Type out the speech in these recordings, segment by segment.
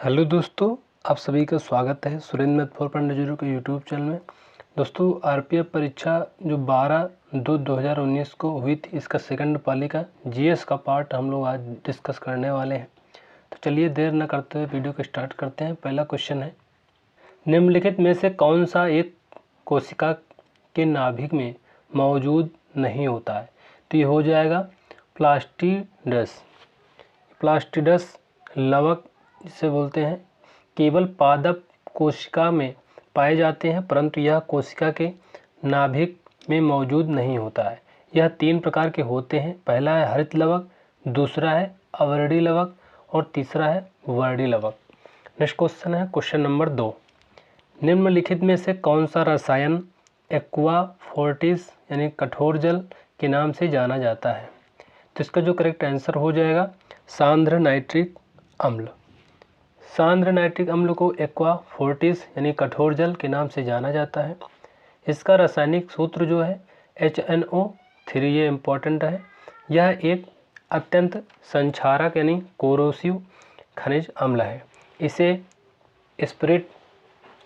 Hello दोस्तों, आप सभी का स्वागत है सुरेंद्र मैथ 4.0 के यूट्यूब चैनल में। दोस्तों, आरपीएफ परीक्षा जो 12/2/2019 को हुई थी, इसका सेकंड पाली का जीएस का पार्ट हम लोग आज डिस्कस करने वाले हैं। तो चलिए देर न करते हुए वीडियो को स्टार्ट करते हैं। पहला क्वेश्चन है, निम्नलिखित में से कौन सा एक कोशिका के नाभिक में मौजूद नहीं होता है? तो ये हो जाएगा प्लास्टिडस। प्लास्टिडस लवक जिसे बोलते हैं, केवल पादप कोशिका में पाए जाते हैं, परंतु यह कोशिका के नाभिक में मौजूद नहीं होता है। यह 3 प्रकार के होते हैं। पहला है हरित लवक, दूसरा है अवर्णी लवक और तीसरा है वर्णी लवक। नेक्स्ट क्वेश्चन है क्वेश्चन नंबर 2, निम्नलिखित में से कौन सा रसायन एक्वा फोर्टिस यानी कठोर जल के नाम से जाना जाता है? तो इसका जो करेक्ट आंसर हो जाएगा सांद्र नाइट्रिक अम्ल। सांद्र नाइट्रिक अम्ल को एक्वा फोर्टिस यानी कठोर जल के नाम से जाना जाता है। इसका रासायनिक सूत्र जो है HNO3, ये इम्पॉर्टेंट है। यह एक अत्यंत संक्षारक यानी कोरोसिव खनिज अम्ल है। इसे स्पिरिट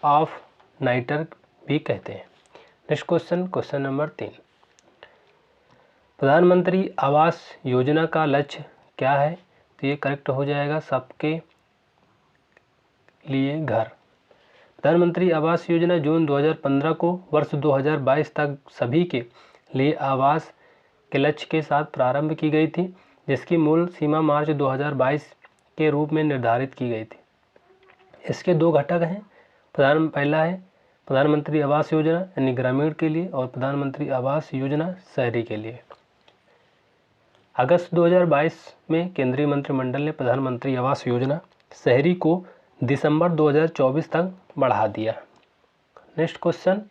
ऑफ नाइटर भी कहते हैं। नेक्स्ट क्वेश्चन, क्वेश्चन नंबर 3, प्रधानमंत्री आवास योजना का लक्ष्य क्या है? तो ये करेक्ट हो जाएगा सबके लिए घर। प्रधानमंत्री आवास योजना जून 2015 को वर्ष 2022 तक सभी के लिए आवास के लक्ष्य के साथ प्रारंभ की गई थी, जिसकी मूल सीमा मार्च 2022 के रूप में निर्धारित की गई थी। इसके 2 घटक हैं। पहला है प्रधानमंत्री आवास योजना यानी ग्रामीण के लिए, और प्रधानमंत्री आवास योजना शहरी के लिए। अगस्त 2022 में केंद्रीय मंत्रिमंडल ने प्रधानमंत्री आवास योजना शहरी को दिसंबर 2024 तक बढ़ा दिया। नेक्स्ट क्वेश्चन,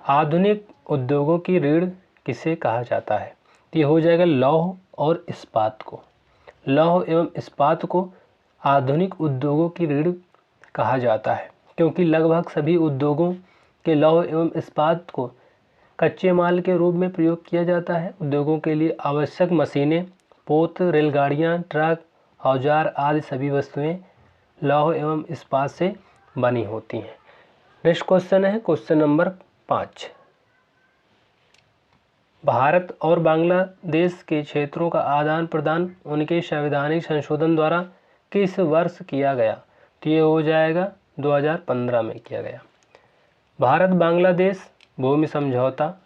आधुनिक उद्योगों की रीढ़ किसे कहा जाता है? तो ये हो जाएगा लौह और इस्पात को। लौह एवं इस्पात को आधुनिक उद्योगों की रीढ़ कहा जाता है, क्योंकि लगभग सभी उद्योगों के लौह एवं इस्पात को कच्चे माल के रूप में प्रयोग किया जाता है। उद्योगों के लिए आवश्यक मशीनें, पोत, रेलगाड़ियाँ, ट्रक, औजार आदि सभी वस्तुएं लौह एवं इस्पात से बनी होती हैं। नेक्स्ट क्वेश्चन है क्वेश्चन नंबर 5, भारत और बांग्लादेश के क्षेत्रों का आदान प्रदान उनके संवैधानिक संशोधन द्वारा किस वर्ष किया गया? तो ये हो जाएगा 2015 में किया गया। भारत बांग्लादेश भूमि समझौता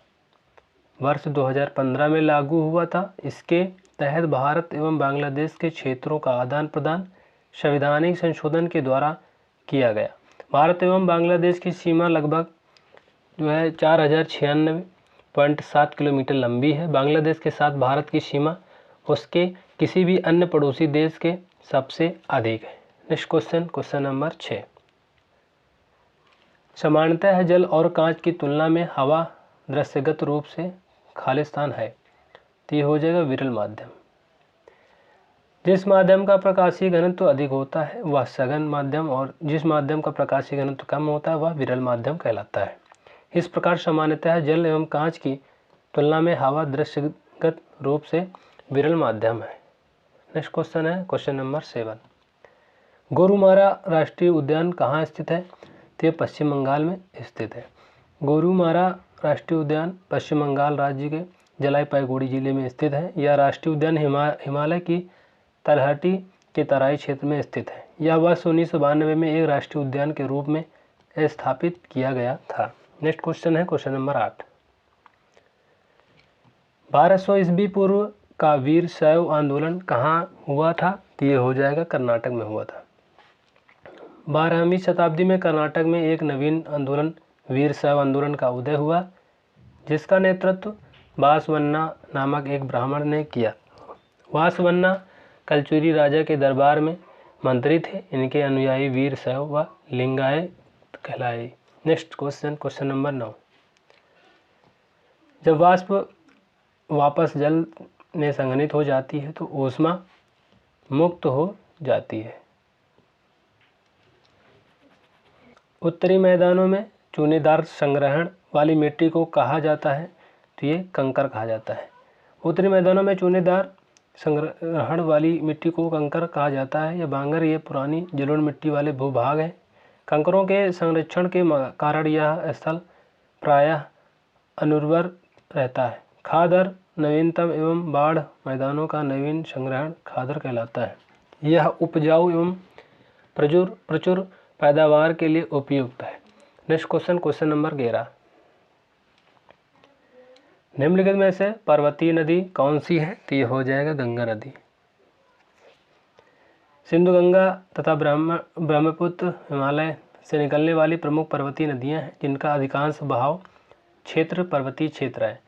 वर्ष 2015 में लागू हुआ था। इसके तहत भारत एवं बांग्लादेश के क्षेत्रों का आदान प्रदान संवैधानिक संशोधन के द्वारा किया गया। भारत एवं बांग्लादेश की सीमा लगभग जो है 4096.7 किलोमीटर लंबी है। बांग्लादेश के साथ भारत की सीमा उसके किसी भी अन्य पड़ोसी देश के सबसे अधिक है। नेक्स्ट क्वेश्चन, क्वेश्चन नंबर 6, सामान्यतः जल और कांच की तुलना में हवा दृश्यगत रूप से खालिस्तान है। तो ये हो जाएगा विरल माध्यम। जिस माध्यम का प्रकाशीय घनत्व अधिक होता है वह सघन माध्यम, और जिस माध्यम का प्रकाशीय घनत्व कम होता है वह विरल माध्यम कहलाता है। इस प्रकार सामान्यतः जल एवं कांच की तुलना में हवा दृश्यगत रूप से विरल माध्यम है। नेक्स्ट क्वेश्चन है क्वेश्चन नंबर 7, गोरुमारा राष्ट्रीय उद्यान कहाँ स्थित है? तो ये पश्चिम बंगाल में स्थित है। गोरुमारा राष्ट्रीय उद्यान पश्चिम बंगाल राज्य के जलपाईगुड़ी जिले में स्थित है। यह राष्ट्रीय उद्यान हिमालय की तलहटी के तराई क्षेत्र में स्थित है। यह वर्ष 1992 में एक राष्ट्रीय उद्यान के रूप में स्थापित किया गया था। नेक्स्ट क्वेश्चन है क्वेश्चन नंबर 8, 1200 ईस्वी पूर्व का वीर शैव आंदोलन कहाँ हुआ था? तो ये हो जाएगा कर्नाटक में हुआ था। 12वीं शताब्दी में कर्नाटक में एक नवीन आंदोलन वीर शैव आंदोलन का उदय हुआ, जिसका नेतृत्व वासवन्ना नामक एक ब्राह्मण ने किया। वासवन्ना कलचुरी राजा के दरबार में मंत्री थे। इनके अनुयायी वीर शैव व लिंगायत कहलाए। नेक्स्ट क्वेश्चन, क्वेश्चन नंबर 9, जब वाष्प वापस जल में संघनित हो जाती है तो ऊष्मा मुक्त हो जाती है। उत्तरी मैदानों में चूनेदार संग्रहण वाली मिट्टी को कहा जाता है? तो ये कंकर कहा जाता है। उत्तरी मैदानों में चूनेदार संग्रहण वाली मिट्टी को कंकर कहा जाता है या बांगर। ये पुरानी जलोढ़ मिट्टी वाले भूभाग हैं। कंकरों के संरक्षण के कारण यह स्थल प्रायः अनुर्वर रहता है। खादर नवीनतम एवं बाढ़ मैदानों का नवीन संग्रहण खादर कहलाता है। यह उपजाऊ एवं प्रचुर पैदावार के लिए उपयुक्त है। Next question number 11। निम्नलिखित में से पर्वतीय नदी कौन सी है? तो ये हो जाएगा गंगा नदी। सिंधु, गंगा तथा ब्रह्मपुत्र हिमालय से निकलने वाली प्रमुख पर्वतीय नदियां हैं, जिनका अधिकांश बहाव क्षेत्र पर्वतीय क्षेत्र है,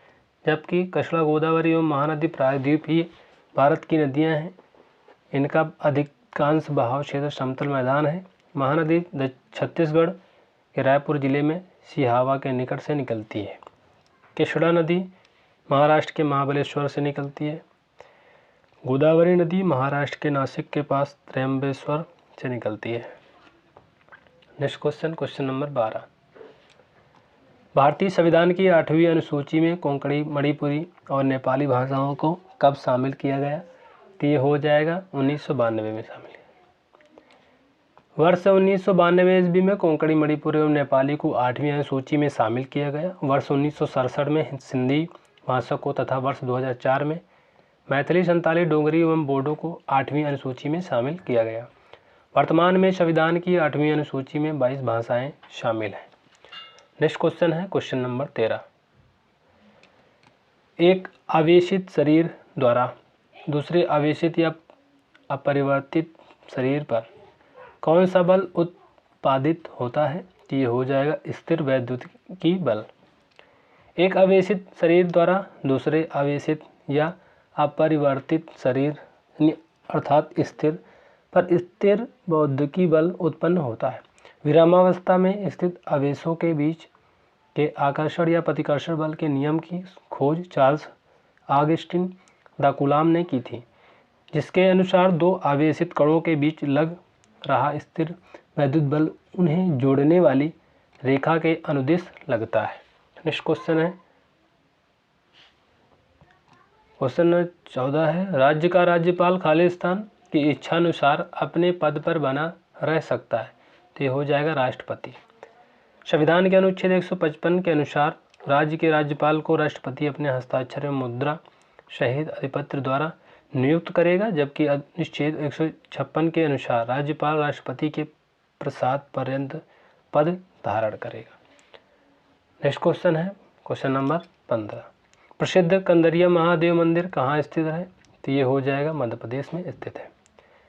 जबकि कृष्णा, गोदावरी एवं महानदी प्रायद्वीपीय भारत की नदियां हैं। इनका अधिकांश बहाव क्षेत्र समतल मैदान है। महानदी छत्तीसगढ़ के रायपुर जिले में सिहावा के निकट से निकलती है। कृष्णा नदी महाराष्ट्र के महाबलेश्वर से निकलती है। गोदावरी नदी महाराष्ट्र के नासिक के पास त्र्यंबकेश्वर से निकलती है। Next question number 12। भारतीय संविधान की 8वीं अनुसूची में कोंकणी, मणिपुरी और नेपाली भाषाओं को कब शामिल किया गया? तो ये हो जाएगा 1992 में शामिल। वर्ष 1992 ईस्वी में कोंकणी, मणिपुरी एवं नेपाली को 8वीं अनुसूची में शामिल किया गया। वर्ष 1967 में सिंधी भाषा को तथा वर्ष 2004 में मैथिली, संताली, डोगरी एवं बोडो को 8वीं अनुसूची में शामिल किया गया। वर्तमान में संविधान की 8वीं अनुसूची में 22 भाषाएं शामिल हैं। Next question number 13। एक आवेशित शरीर द्वारा दूसरे आवेशित या अपरिवर्तित शरीर पर कौन सा बल उत्पादित होता है? तो ये हो जाएगा स्थिर वैद्युतिकी बल। एक आवेशित शरीर द्वारा दूसरे आवेशित या अपरिवर्तित शरीर अर्थात स्थिर पर स्थिर वैद्युतिकी बल उत्पन्न होता है। विरामावस्था में स्थित आवेशों के बीच के आकर्षण या प्रतिकर्षण बल के नियम की खोज चार्ल्स ऑगस्टिन द कूलाम ने की थी, जिसके अनुसार दो आवेशित कणों के बीच लग रहा स्थिर वैद्युत बल उन्हें जोड़ने वाली रेखा के अनुदिश लगता है। नेक्स्ट क्वेश्चन नंबर 14 है। राज्य का राज्यपाल खालिस्तान की इच्छानुसार अपने पद पर बना रह सकता है, तो ये हो जाएगा राष्ट्रपति। संविधान के अनुच्छेद 155 के अनुसार राज्य के राज्यपाल को राष्ट्रपति अपने हस्ताक्षर एवं मुद्रा सहित अधिपत्र द्वारा नियुक्त करेगा, जबकि अनुच्छेद 156 के अनुसार राज्यपाल राष्ट्रपति के प्रसाद पर्यंत पद धारण करेगा। Next question number 15। प्रसिद्ध कंदरिया महादेव मंदिर कहाँ स्थित है? तो ये हो जाएगा मध्य प्रदेश में स्थित है।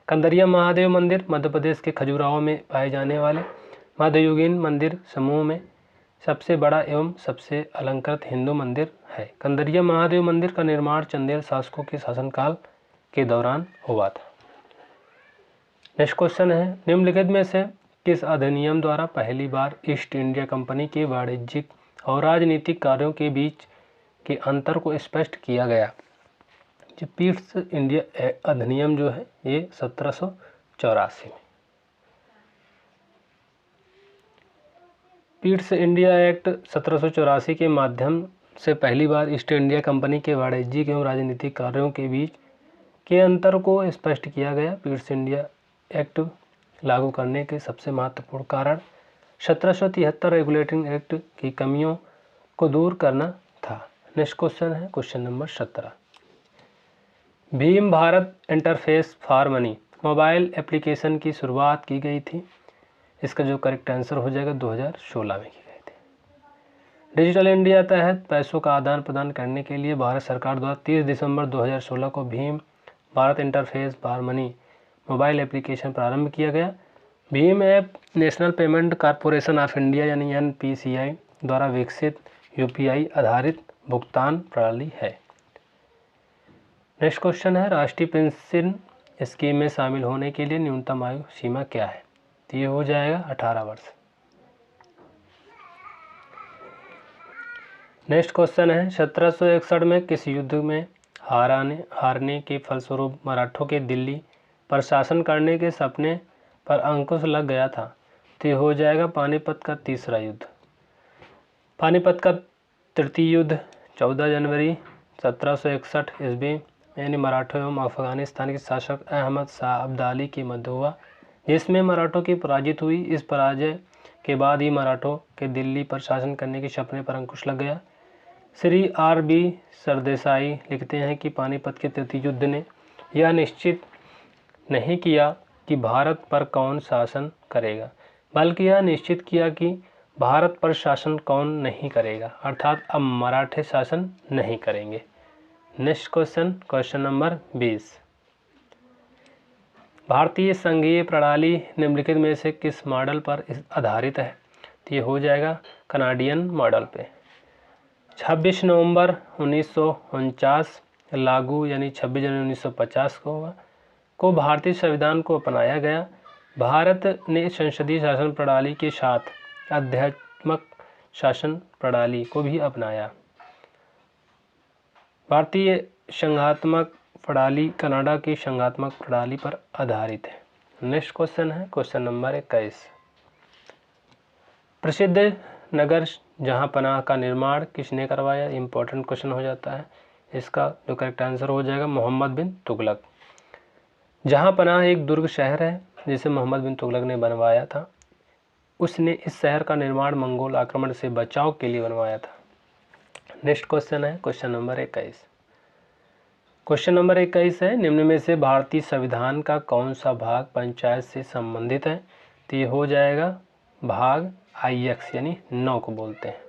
कंदरिया महादेव मंदिर मध्य प्रदेश के खजुराहो में पाए जाने वाले मध्ययुगीन मंदिर समूह में सबसे बड़ा एवं सबसे अलंकृत हिंदू मंदिर है। कंदरिया महादेव मंदिर का निर्माण चंदेल शासकों के शासनकाल के दौरान हुआ था। नेक्स्ट क्वेश्चन है, निम्नलिखित में से किस अधिनियम द्वारा पहली बार ईस्ट इंडिया कंपनी के वाणिज्यिक और राजनीतिक कार्यों के बीच के अंतर को स्पष्ट किया गया? जो ईस्ट इंडिया अधिनियम जो है ये 1784 में। ईस्ट इंडिया एक्ट 1784 के माध्यम से पहली बार ईस्ट इंडिया कंपनी के वाणिज्यिक एवं राजनीतिक कार्यों के बीच के अंतर को स्पष्ट किया गया। ईस्ट इंडिया एक्ट लागू करने के सबसे महत्वपूर्ण कारण 1773 रेगुलेटिंग एक्ट की कमियों को दूर करना था। Next question number 17। Bhim Bharat interface for money mobile application की शुरुआत की गई थी। इसका जो करेक्ट आंसर हो जाएगा 2016 में की गई थी। डिजिटल इंडिया तहत पैसों का आदान प्रदान करने के लिए भारत सरकार द्वारा 30 दिसंबर 2016 को Bhim Bharat interface for money mobile application प्रारंभ किया गया। Bhim app national payment corporation of India यानी NPCI द्वारा विकसित UPI आधारित भुगतान प्रणाली है। नेक्स्ट क्वेश्चन है, राष्ट्रीय पेंशन स्कीम में शामिल होने के लिए न्यूनतम आयु सीमा क्या है? तो ये हो जाएगा 18 वर्ष। नेक्स्ट क्वेश्चन है, 1761 में किस युद्ध में हारने के फलस्वरूप मराठों के दिल्ली पर शासन करने के सपने पर अंकुश लग गया था? तो ये हो जाएगा पानीपत का तीसरा युद्ध। पानीपत का तृतीय युद्ध 14 जनवरी 1761 ईस्वी यानी मराठों एवं अफगानिस्तान के शासक अहमद शाह अब्दाली के मध्य हुआ, जिसमें मराठों की पराजित हुई। इस पराजय के बाद ही मराठों के दिल्ली पर शासन करने के सपने पर अंकुश लग गया। श्री R.B. सरदेसाई लिखते हैं कि पानीपत के तृतीय युद्ध ने यह निश्चित नहीं किया कि भारत पर कौन शासन करेगा, बल्कि यह निश्चित किया कि भारत पर शासन कौन नहीं करेगा, अर्थात अब मराठे शासन नहीं करेंगे। Next question, question number 20। भारतीय संघीय प्रणाली निम्नलिखित में से किस मॉडल पर आधारित है? तो ये हो जाएगा कनाडियन मॉडल पे। 26 नवंबर 1949 लागू यानी 26 जनवरी 1950 को भारतीय संविधान को अपनाया गया। भारत ने संसदीय शासन प्रणाली के साथ आध्यात्मिक शासन प्रणाली को भी अपनाया। भारतीय संघात्मक प्रणाली कनाडा की संघात्मक प्रणाली पर आधारित है। नेक्स्ट क्वेश्चन है क्वेश्चन नंबर 21। प्रसिद्ध नगर जहांपनाह का निर्माण किसने करवाया? इंपॉर्टेंट क्वेश्चन हो जाता है। इसका जो करेक्ट आंसर हो जाएगा मोहम्मद बिन तुगलक। जहांपनाह एक दुर्ग शहर है जिसे मोहम्मद बिन तुगलक ने बनवाया था। उसने इस शहर का निर्माण मंगोल आक्रमण से बचाव के लिए बनवाया था। नेक्स्ट क्वेश्चन है क्वेश्चन नंबर 21। क्वेश्चन नंबर 21 है, निम्न में से भारतीय संविधान का कौन सा भाग पंचायत से संबंधित है? तो ये हो जाएगा भाग IX यानी 9 को बोलते हैं।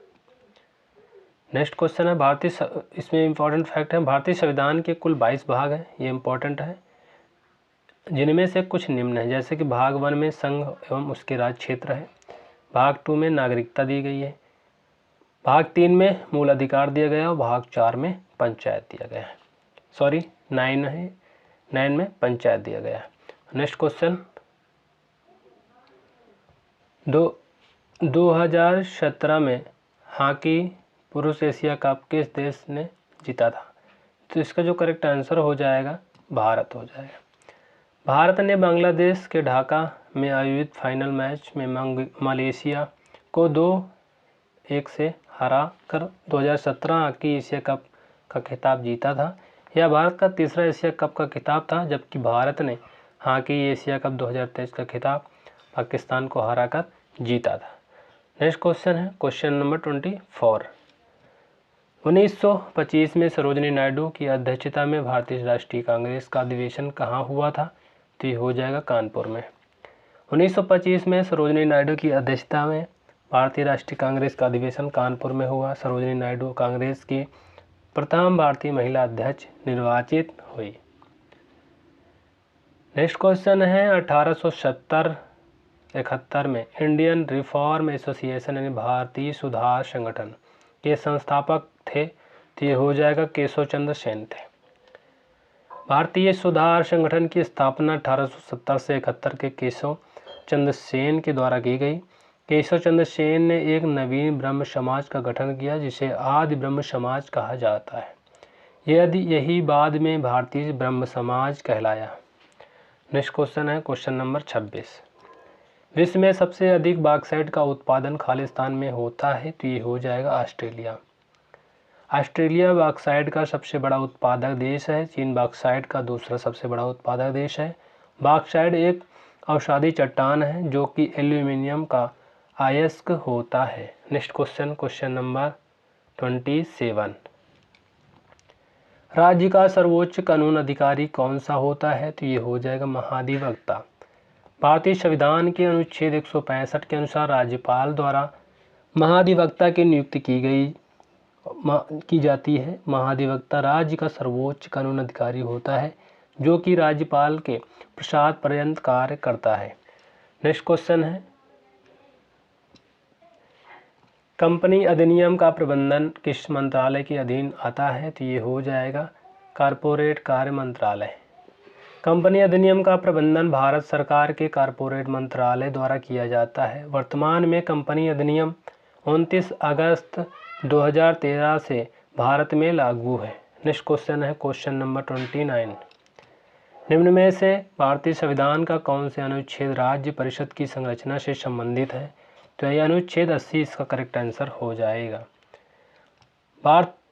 नेक्स्ट क्वेश्चन है इसमें इंपॉर्टेंट फैक्ट है, भारतीय संविधान के कुल 22 भाग हैं। ये इंपॉर्टेंट है, जिनमें से कुछ निम्न है, जैसे कि भाग 1 में संघ एवं उसके राज्य क्षेत्र है, भाग 2 में नागरिकता दी गई है, भाग 3 में मूल अधिकार दिया गया और भाग 4 में पंचायत दिया गया है। 9 में पंचायत दिया गया है। नेक्स्ट क्वेश्चन, 2017 में हॉकी पुरुष एशिया कप किस देश ने जीता था? तो इसका जो करेक्ट आंसर हो जाएगा भारत हो जाएगा। भारत ने बांग्लादेश के ढाका में आयोजित फाइनल मैच में मलेशिया को 2-1 से हरा कर 2017 हॉकी एशिया कप का खिताब जीता था। यह भारत का तीसरा एशिया कप का खिताब था, जबकि भारत ने हॉकी एशिया कप 2023 का खिताब पाकिस्तान को हराकर जीता था। नेक्स्ट क्वेश्चन है क्वेश्चन नंबर 24। 1925 में सरोजिनी नायडू की अध्यक्षता में भारतीय राष्ट्रीय कांग्रेस का अधिवेशन कहाँ हुआ था? तो ये हो जाएगा कानपुर में। 1925 में सरोजिनी नायडू की अध्यक्षता में भारतीय राष्ट्रीय कांग्रेस का अधिवेशन कानपुर में हुआ। सरोजिनी नायडू कांग्रेस की प्रथम भारतीय महिला अध्यक्ष निर्वाचित हुई। नेक्स्ट क्वेश्चन है 1870-71 में इंडियन रिफॉर्म एसोसिएशन यानी भारतीय सुधार संगठन के संस्थापक थे। तो ये हो जाएगा केशव चंद्र सेन थे। भारतीय सुधार संगठन की स्थापना 1870 से 71 के केशव चंद्र सेन के द्वारा की गई। केशव चंद्र सेन ने एक नवीन ब्रह्म समाज का गठन किया जिसे आदि ब्रह्म समाज कहा जाता है। यही बाद में भारतीय ब्रह्म समाज कहलाया। नेक्स्ट क्वेश्चन है क्वेश्चन नंबर 26। विश्व में सबसे अधिक बॉक्साइट का उत्पादन खालिस्तान में होता है। तो ये हो जाएगा ऑस्ट्रेलिया। ऑस्ट्रेलिया बॉक्साइट का सबसे बड़ा उत्पादक देश है। चीन बॉक्साइट का दूसरा सबसे बड़ा उत्पादक देश है। बॉक्साइट एक औषधि चट्टान है जो कि एल्यूमिनियम का अयस्क होता है। Next question question number 27। राज्य का सर्वोच्च कानून अधिकारी कौन सा होता है? तो ये हो जाएगा महाधिवक्ता। भारतीय संविधान के अनुच्छेद 165 के अनुसार राज्यपाल द्वारा महाधिवक्ता की नियुक्ति की जाती है। महाधिवक्ता राज्य का सर्वोच्च कानून अधिकारी होता है जो कि राज्यपाल के प्रसाद पर्यंत कार्य करता है। नेक्स्ट क्वेश्चन है, कंपनी अधिनियम का प्रबंधन किस मंत्रालय के अधीन आता है? तो ये हो जाएगा कारपोरेट कार्य मंत्रालय। कंपनी अधिनियम का प्रबंधन भारत सरकार के कारपोरेट मंत्रालय द्वारा किया जाता है। वर्तमान में कंपनी अधिनियम 29 अगस्त 2013 से भारत में लागू है। नेक्स्ट क्वेश्चन है क्वेश्चन नंबर 29। निम्न में से भारतीय संविधान का कौन से अनुच्छेद राज्य परिषद की संरचना से संबंधित है? तो यह अनुच्छेद 80 इसका करेक्ट आंसर हो जाएगा।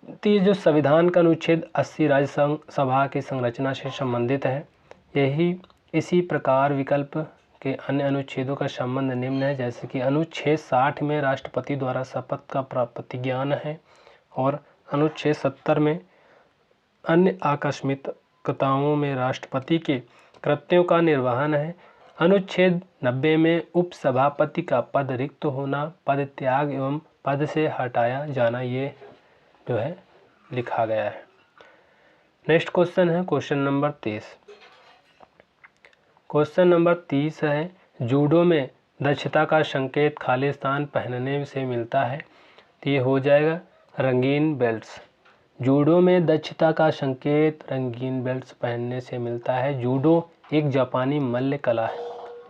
तो ये जो संविधान का अनुच्छेद 80 राज्यसभा की संरचना से संबंधित है। यही इसी प्रकार विकल्प के अन्य अनुच्छेदों का संबंध निम्न है, जैसे कि अनुच्छेद 60 में राष्ट्रपति द्वारा शपथ का प्रतिज्ञान है और अनुच्छेद 70 में अन्य आकस्मिकताओं में राष्ट्रपति के कृत्यों का निर्वहन है। अनुच्छेद 90 में उपसभापति का पद रिक्त होना, पद त्याग एवं पद से हटाया जाना, ये जो है लिखा गया है। नेक्स्ट क्वेश्चन है क्वेश्चन नंबर 30। क्वेश्चन नंबर 30 है, जूडो में दक्षता का संकेत खाली स्थान पहनने से मिलता है। तो ये हो जाएगा रंगीन बेल्ट्स। जूडो में दक्षता का संकेत रंगीन बेल्ट्स पहनने से मिलता है। जूडो एक जापानी मल्ल कला है।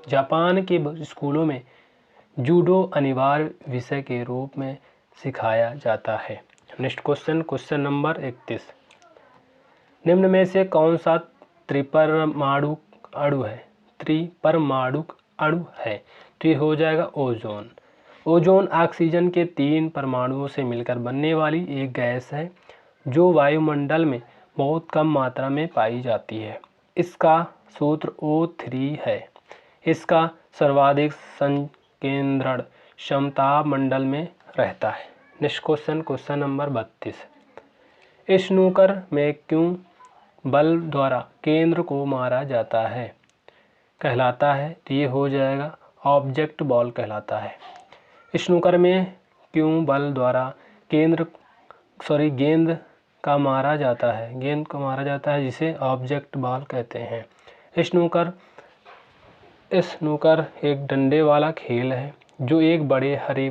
जापान के स्कूलों में जूडो अनिवार्य विषय के रूप में सिखाया जाता है। Next question, question number 31। निम्न में से कौन सा त्रिपरमाणु अणु है? त्रिपरमाणु अणु है, तो ये हो जाएगा ओजोन। ओजोन ऑक्सीजन के 3 परमाणुओं से मिलकर बनने वाली एक गैस है जो वायुमंडल में बहुत कम मात्रा में पाई जाती है। इसका सूत्र O3 है। इसका सर्वाधिक संकेंद्रण क्षमता मंडल में रहता है। Next question, question number 32। Snooker में क्यों बल द्वारा केंद्र को मारा जाता है कहलाता है? तो ये हो जाएगा ऑब्जेक्ट बॉल कहलाता है। स्नूकर में क्यों बल द्वारा गेंद का मारा जाता है? गेंद को मारा जाता है जिसे ऑब्जेक्ट बॉल कहते हैं। स्नूकर एक डंडे वाला खेल है जो एक बड़े हरे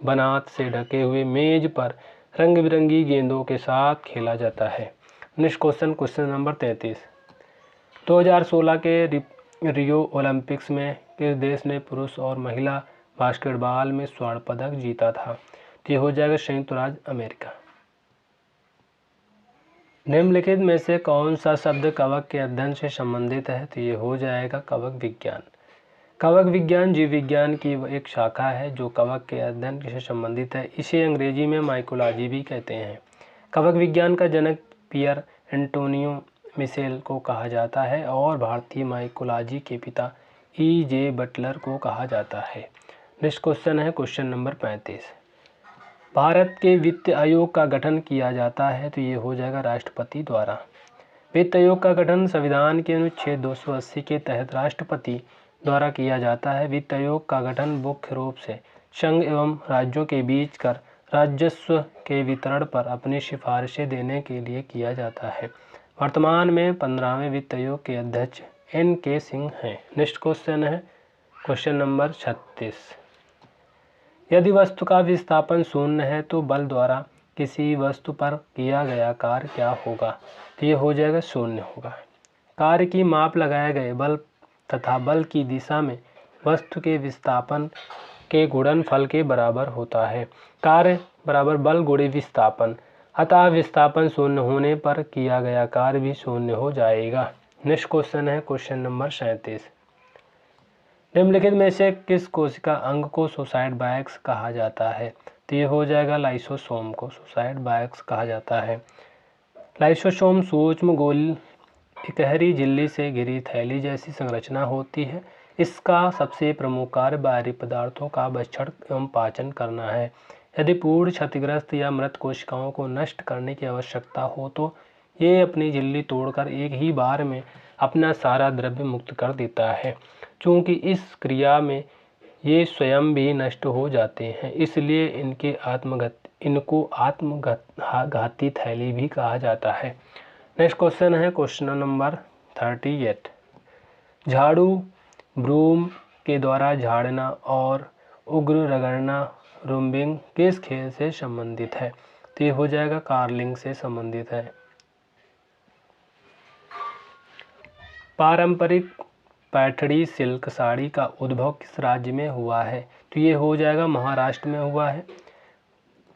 बनात से ढके हुए मेज पर रंग बिरंगी गेंदों के साथ खेला जाता है। Next question, question number 33। 2016 के रियो ओलंपिक्स में किस देश ने पुरुष और महिला बास्केटबॉल में स्वर्ण पदक जीता था? तो ये हो जाएगा संयुक्त राज्य अमेरिका। निम्नलिखित में से कौन सा शब्द कवक के अध्ययन से संबंधित है? तो ये हो जाएगा कवक विज्ञान। कवक विज्ञान जीव विज्ञान की एक शाखा है जो कवक के अध्ययन से संबंधित है। इसे अंग्रेजी में माइकोलॉजी भी कहते हैं। कवक विज्ञान का जनक पियर एंटोनियो मिशेल को कहा जाता है और भारतीय माइकोलॉजी के पिता E.J. बटलर को कहा जाता है। नेक्स्ट क्वेश्चन है क्वेश्चन नंबर 35। भारत के वित्त आयोग का गठन किया जाता है, तो ये हो जाएगा राष्ट्रपति द्वारा। वित्त आयोग का गठन संविधान के अनुच्छेद 280 के तहत राष्ट्रपति द्वारा किया जाता है। वित्त आयोग का गठन मुख्य रूप से संघ एवं राज्यों के बीच कर राजस्व के वितरण पर अपनी सिफारिशें देने के लिए किया जाता है। वर्तमान में 15वें वित्त आयोग के अध्यक्ष N.K. सिंह हैं। नेक्स्ट क्वेश्चन है क्वेश्चन नंबर 36। यदि वस्तु का विस्थापन शून्य है तो बल द्वारा किसी वस्तु पर किया गया कार्य क्या होगा? तो ये हो जाएगा शून्य होगा। कार्य की माप लगाए गए बल तथा बल की दिशा में वस्तु के विस्थापन के गुणनफल के बराबर होता है। कार्य बराबर बल गुणे विस्थापन, अतः विस्थापन शून्य होने पर किया गया कार्य भी शून्य हो जाएगा। नेक्स्ट क्वेश्चन है क्वेश्चन नंबर 37। निम्नलिखित में से किस कोशिका अंग को सुसाइड बायक्स कहा जाता है? तो ये हो जाएगा लाइसोसोम को सुसाइड बायक्स कहा जाता है। लाइसोसोम सूक्ष्म गोल इकहरी झिल्ली से घिरी थैली जैसी संरचना होती है। इसका सबसे प्रमुख कार्य बाहरी पदार्थों का भक्षण एवं पाचन करना है। यदि पूर्ण क्षतिग्रस्त या मृत कोशिकाओं को नष्ट करने की आवश्यकता हो तो ये अपनी झिल्ली तोड़कर एक ही बार में अपना सारा द्रव्य मुक्त कर देता है। चूँकि इस क्रिया में ये स्वयं भी नष्ट हो जाते हैं, इसलिए इनको आत्मघाती थैली भी कहा जाता है। नेक्स्ट क्वेश्चन है क्वेश्चन नंबर 38। झाड़ू ब्रूम के द्वारा झाड़ना और उग्र रगड़ना रूम्बिंग किस खेल से संबंधित है? तो ये हो जाएगा कार्लिंग से संबंधित है। पारंपरिक पैठणी सिल्क साड़ी का उद्भव किस राज्य में हुआ है? तो ये हो जाएगा महाराष्ट्र में हुआ है।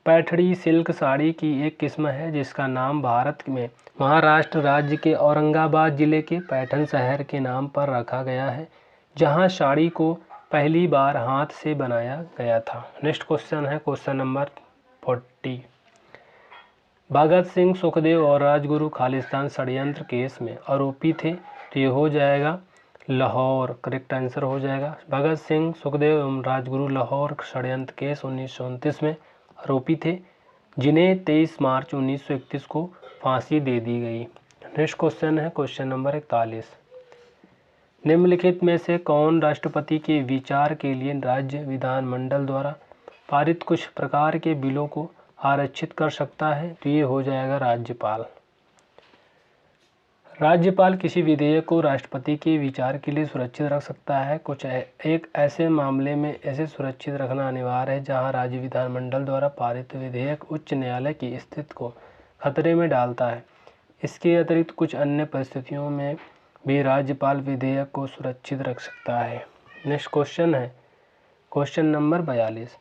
पैठणी सिल्क साड़ी की एक किस्म है जिसका नाम भारत में महाराष्ट्र राज्य के औरंगाबाद जिले के पैठण शहर के नाम पर रखा गया है, जहां साड़ी को पहली बार हाथ से बनाया गया था। नेक्स्ट क्वेश्चन है क्वेश्चन नंबर 40। भगत सिंह, सुखदेव और राजगुरु खालिस्तान षड्यंत्र केस में आरोपी थे, तो ये हो जाएगा लाहौर, करेक्ट आंसर हो जाएगा। भगत सिंह, सुखदेव एवं राजगुरु लाहौर षड्यंत्र केस 1929 में आरोपी थे, जिन्हें 23 मार्च 1931 को फांसी दे दी गई। नेक्स्ट क्वेश्चन है क्वेश्चन नंबर 41। निम्नलिखित में से कौन राष्ट्रपति के विचार के लिए राज्य विधानमंडल द्वारा पारित कुछ प्रकार के बिलों को आरक्षित कर सकता है, तो ये हो जाएगा राज्यपाल। राज्यपाल किसी विधेयक को राष्ट्रपति के विचार के लिए सुरक्षित रख सकता है। कुछ एक ऐसे मामले में ऐसे सुरक्षित रखना अनिवार्य है जहां राज्य विधानमंडल द्वारा पारित विधेयक उच्च न्यायालय की स्थिति को खतरे में डालता है। इसके अतिरिक्त कुछ अन्य परिस्थितियों में भी राज्यपाल विधेयक को सुरक्षित रख सकता है। नेक्स्ट क्वेश्चन है क्वेश्चन नंबर 42।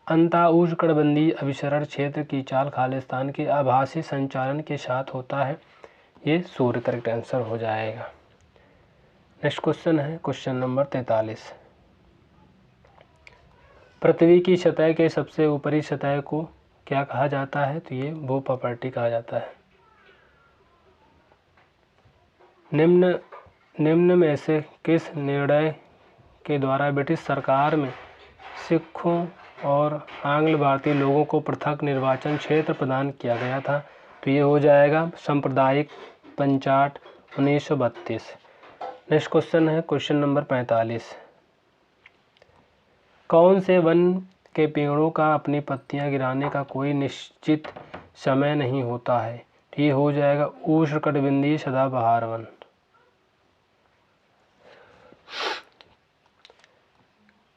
अंतःउष्णकटिबंधीय अभिसरण क्षेत्र की चाल खालिस्तान के आभासी संचालन के साथ होता है, ये सूर्य करेक्ट आंसर हो जाएगा। नेक्स्ट क्वेश्चन है क्वेश्चन नंबर 43। पृथ्वी की सतह के सबसे ऊपरी सतह को क्या कहा जाता है, तो ये भूप्रपाटी कहा जाता है। निम्न में से किस निर्णय के द्वारा ब्रिटिश सरकार में सिखों और आंग्ल भारतीय लोगों को पृथक निर्वाचन क्षेत्र प्रदान किया गया था, तो ये हो जाएगा सांप्रदायिक पंचाट 1932। नेक्स्ट क्वेश्चन है क्वेश्चन नंबर 45। कौन से वन के पेड़ों का अपनी पत्तियां गिराने का कोई निश्चित समय नहीं होता है, तो ये हो जाएगा उष्णकटिबंधीय सदाबहार वन।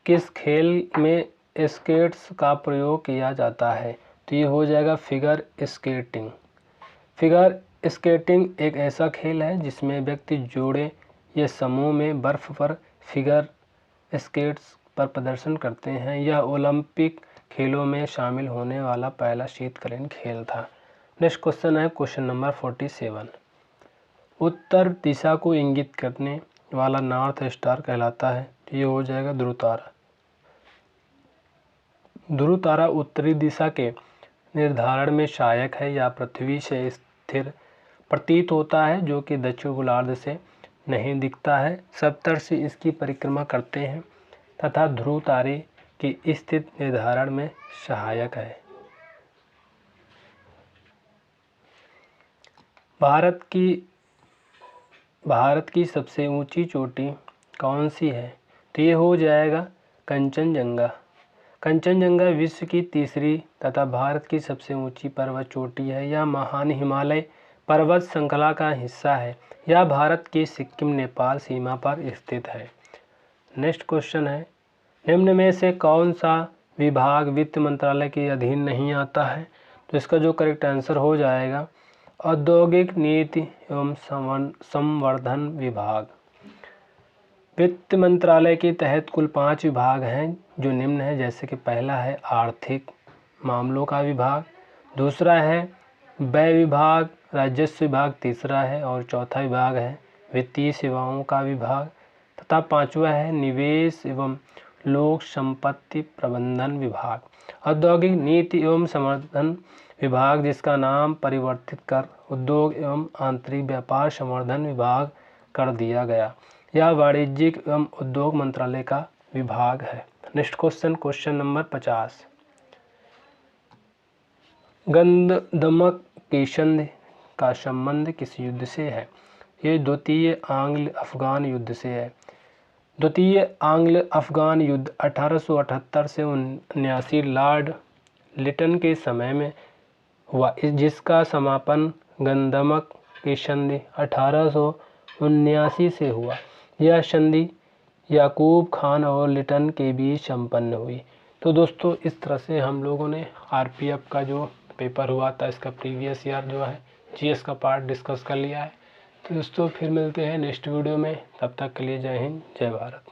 किस खेल में स्केट्स का प्रयोग किया जाता है, तो ये हो जाएगा फिगर स्केटिंग। फिगर स्केटिंग एक ऐसा खेल है जिसमें व्यक्ति जोड़े या समूह में बर्फ पर फिगर स्केट्स पर प्रदर्शन करते हैं। यह ओलंपिक खेलों में शामिल होने वाला पहला शीतकालीन खेल था। नेक्स्ट क्वेश्चन है क्वेश्चन नंबर 47। उत्तर दिशा को इंगित करने वाला नॉर्थ स्टार कहलाता है, तो ये हो जाएगा ध्रुव तारा। ध्रुव तारा उत्तरी दिशा के निर्धारण में सहायक है या पृथ्वी से स्थिर प्रतीत होता है, जो कि दक्षिण गोलार्ध से नहीं दिखता है। सप्तर्षि इसकी परिक्रमा करते हैं तथा ध्रुव तारे की स्थिति निर्धारण में सहायक है। भारत की सबसे ऊंची चोटी कौन सी है, तो ये हो जाएगा कंचनजंगा। कंचनजंगा विश्व की तीसरी तथा भारत की सबसे ऊंची पर्वत चोटी है। यह महान हिमालय पर्वत श्रृंखला का हिस्सा है। यह भारत की सिक्किम नेपाल सीमा पर स्थित है। नेक्स्ट क्वेश्चन है निम्न में से कौन सा विभाग वित्त मंत्रालय के अधीन नहीं आता है, तो इसका जो करेक्ट आंसर हो जाएगा औद्योगिक नीति एवं संवर्धन विभाग। वित्त मंत्रालय के तहत कुल 5 विभाग हैं जो निम्न है, जैसे कि पहला है आर्थिक मामलों का विभाग, दूसरा है व्यय विभाग, राजस्व विभाग तीसरा है और चौथा विभाग है वित्तीय सेवाओं का विभाग तथा पांचवा है निवेश एवं लोक संपत्ति प्रबंधन विभाग। औद्योगिक नीति एवं संवर्धन विभाग, जिसका नाम परिवर्तित कर उद्योग एवं आंतरिक व्यापार संवर्धन विभाग कर दिया गया, यह वाणिज्यिक एवं उद्योग मंत्रालय का विभाग है। Next question question number 50। गंधमक की संधि का संबंध किस युद्ध से है, ये द्वितीय आंग्ल अफगान युद्ध से है। द्वितीय आंग्ल अफगान युद्ध 1878 से 79 लॉर्ड लिटन के समय में हुआ, जिसका समापन गंधमक की संधि 1879 से हुआ। यह संधि याकूब खान और लिटन के बीच संपन्न हुई। तो दोस्तों इस तरह से हम लोगों ने आरपीएफ का जो पेपर हुआ था इसका प्रीवियस ईयर जो है जीएस का पार्ट डिस्कस कर लिया है। तो दोस्तों फिर मिलते हैं नेक्स्ट वीडियो में, तब तक के लिए जय हिंद जय भारत।